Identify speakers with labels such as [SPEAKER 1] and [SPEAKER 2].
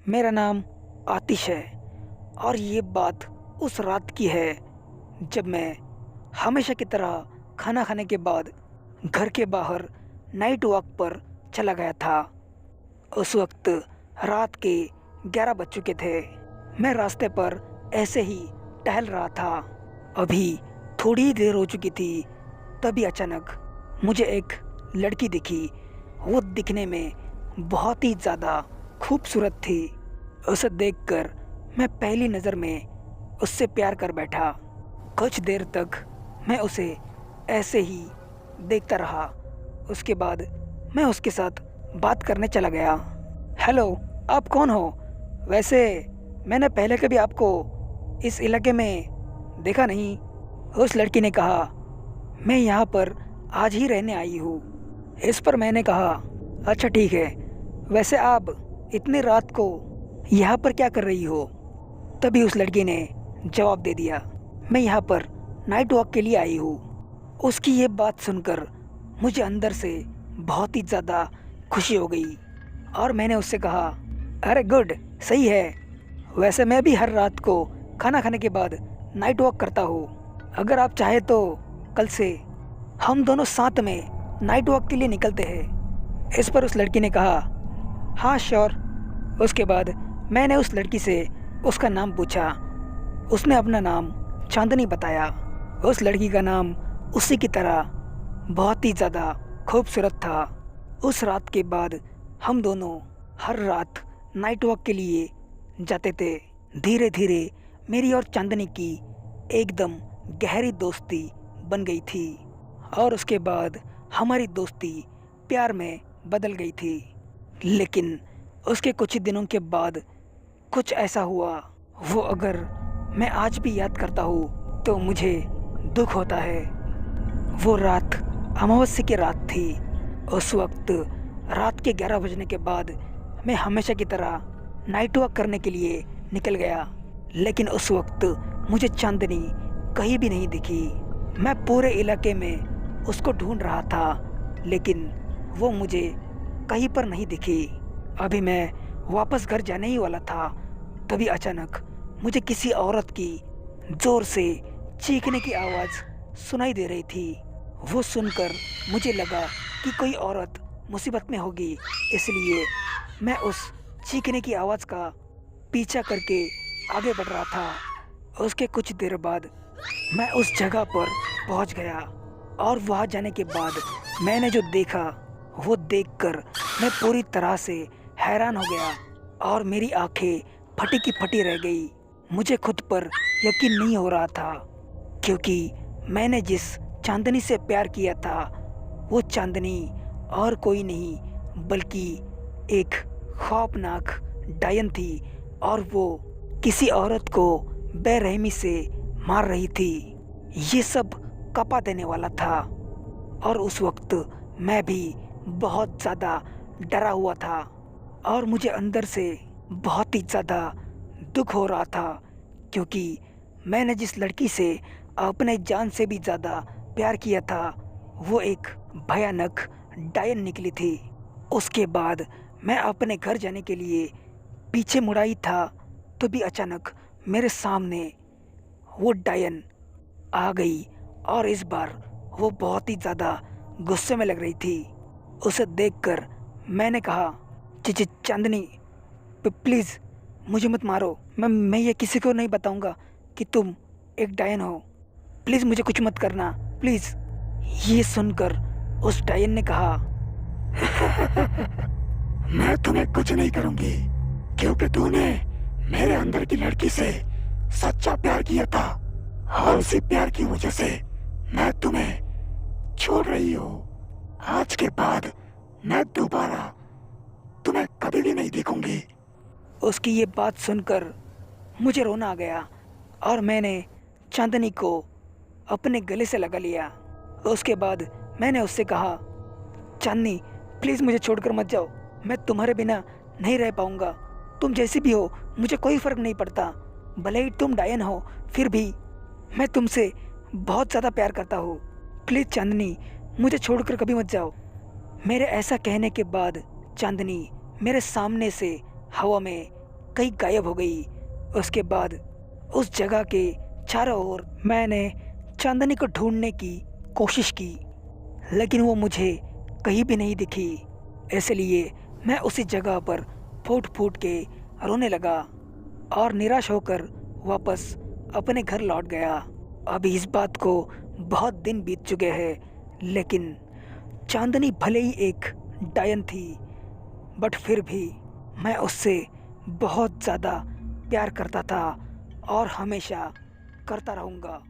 [SPEAKER 1] मेरा नाम आतिश है और ये बात उस रात की है जब मैं हमेशा की तरह खाना खाने के बाद घर के बाहर नाइट वॉक पर चला गया था। उस वक्त रात के 11 बज चुके थे। मैं रास्ते पर ऐसे ही टहल रहा था। अभी थोड़ी ही देर हो चुकी थी, तभी अचानक मुझे एक लड़की दिखी। वो दिखने में बहुत ही ज़्यादा खूबसूरत थी। उसे देखकर मैं पहली नज़र में उससे प्यार कर बैठा। कुछ देर तक मैं उसे ऐसे ही देखता रहा। उसके बाद मैं उसके साथ बात करने चला गया। हेलो, आप कौन हो? वैसे मैंने पहले कभी आपको इस इलाके में देखा नहीं। उस लड़की ने कहा, मैं यहाँ पर आज ही रहने आई हूँ। इस पर मैंने कहा, अच्छा ठीक है, वैसे आप इतनी रात को यहाँ पर क्या कर रही हो? तभी उस लड़की ने जवाब दे दिया, मैं यहाँ पर नाइट वॉक के लिए आई हूँ। उसकी ये बात सुनकर मुझे अंदर से बहुत ही ज़्यादा खुशी हो गई और मैंने उससे कहा, अरे गुड, सही है। वैसे मैं भी हर रात को खाना खाने के बाद नाइट वॉक करता हूँ। अगर आप चाहे तो कल से हम दोनों साथ में नाइट वॉक के लिए निकलते हैं। इस पर उस लड़की ने कहा, हाँ श्योर। उसके बाद मैंने उस लड़की से उसका नाम पूछा। उसने अपना नाम चांदनी बताया। उस लड़की का नाम उसी की तरह बहुत ही ज़्यादा खूबसूरत था। उस रात के बाद हम दोनों हर रात नाइट वॉक के लिए जाते थे। धीरे धीरे मेरी और चांदनी की एकदम गहरी दोस्ती बन गई थी और उसके बाद हमारी दोस्ती प्यार में बदल गई थी। लेकिन उसके कुछ ही दिनों के बाद कुछ ऐसा हुआ, वो अगर मैं आज भी याद करता हूँ तो मुझे दुख होता है। वो रात अमावस्या की रात थी। उस वक्त रात के 11 बजने के बाद मैं हमेशा की तरह नाइट वॉक करने के लिए निकल गया। लेकिन उस वक्त मुझे चांदनी कहीं भी नहीं दिखी। मैं पूरे इलाके में उसको ढूंढ रहा था, लेकिन वो मुझे कहीं पर नहीं दिखी। अभी मैं वापस घर जाने ही वाला था, तभी अचानक मुझे किसी औरत की जोर से चीखने की आवाज़ सुनाई दे रही थी। वो सुनकर मुझे लगा कि कोई औरत मुसीबत में होगी, इसलिए मैं उस चीखने की आवाज़ का पीछा करके आगे बढ़ रहा था। उसके कुछ देर बाद मैं उस जगह पर पहुंच गया और वहां जाने के बाद मैंने जो देखा वो देखकर मैं पूरी तरह से हैरान हो गया और मेरी आंखें फटी की फटी रह गई। मुझे खुद पर यकीन नहीं हो रहा था, क्योंकि मैंने जिस चांदनी से प्यार किया था वो चांदनी और कोई नहीं बल्कि एक खौफनाक डायन थी और वो किसी औरत को बेरहमी से मार रही थी। ये सब कपा देने वाला था और उस वक्त मैं भी बहुत ज़्यादा डरा हुआ था और मुझे अंदर से बहुत ही ज़्यादा दुख हो रहा था, क्योंकि मैंने जिस लड़की से अपने जान से भी ज़्यादा प्यार किया था वो एक भयानक डायन निकली थी। उसके बाद मैं अपने घर जाने के लिए पीछे मुड़ा ही था, तो भी अचानक मेरे सामने वो डायन आ गई और इस बार वो बहुत ही ज़्यादा गुस्से में लग रही थी। उसे देखकर मैंने कहा, चिची चांदनी, प्लीज़ मुझे मत मारो। मैं ये किसी को नहीं बताऊंगा कि तुम एक डायन हो। प्लीज़ मुझे कुछ मत करना, प्लीज़। ये सुनकर उस डायन ने कहा,
[SPEAKER 2] मैं तुम्हें कुछ नहीं करूंगी, क्योंकि तूने मेरे अंदर की लड़की से सच्चा प्यार किया था और उसी प्यार की वजह से मैं तुम्हें छोड़ रही हूँ। आज के बाद मैं दोबारा तुम्हें कभी भी नहीं देखूंगी।
[SPEAKER 1] उसकी ये बात सुनकर मुझे रोना आ गया और मैंने चांदनी को अपने गले से लगा लिया। उसके बाद मैंने उससे कहा, चांदनी प्लीज़ मुझे छोड़कर मत जाओ, मैं तुम्हारे बिना नहीं रह पाऊंगा। तुम जैसी भी हो मुझे कोई फ़र्क नहीं पड़ता, भले ही तुम डायन हो, फिर भी मैं तुमसे बहुत ज़्यादा प्यार करता हूँ। प्लीज़ चांदनी मुझे छोड़कर कभी मत जाओ। मेरे ऐसा कहने के बाद चांदनी मेरे सामने से हवा में कहीं गायब हो गई। उसके बाद उस जगह के चारों ओर मैंने चांदनी को ढूंढने की कोशिश की, लेकिन वो मुझे कहीं भी नहीं दिखी। इसलिए मैं उसी जगह पर फूट फूट के रोने लगा और निराश होकर वापस अपने घर लौट गया। अभी इस बात को बहुत दिन बीत चुके हैं, लेकिन चांदनी भले ही एक डायन थी, बट फिर भी मैं उससे बहुत ज़्यादा प्यार करता था और हमेशा करता रहूँगा।